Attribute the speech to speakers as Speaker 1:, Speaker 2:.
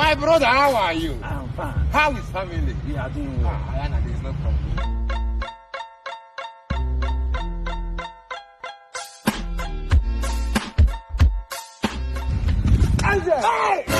Speaker 1: My brother, how are you?
Speaker 2: I'm fine.
Speaker 1: How is family?
Speaker 2: We are doing well.
Speaker 1: Ayana, there is no problem.
Speaker 2: Isaac!
Speaker 1: Hey!